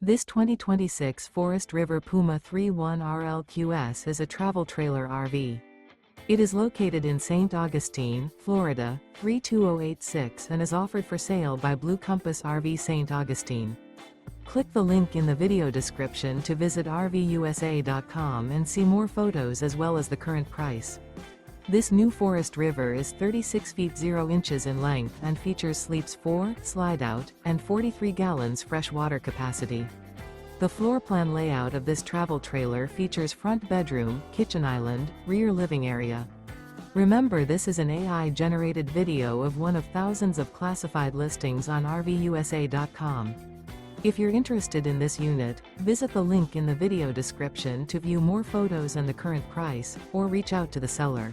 This 2026 Forest River Puma 31 RLQS is a travel trailer RV. It is located in St. Augustine, Florida, 32086 and is offered for sale by Blue Compass RV St. Augustine. Click the link in the video description to visit RVUSA.com and see more photos as well as the current price. This new Forest River is 36 feet 0 inches in length and features sleeps 4, Slideout, and 43 gallons fresh water capacity. The floor plan layout of this travel trailer features front bedroom, kitchen island, rear living area. Remember, this is an AI-generated video of one of thousands of classified listings on RVUSA.com. If you're interested in this unit, visit the link in the video description to view more photos and the current price, or reach out to the seller.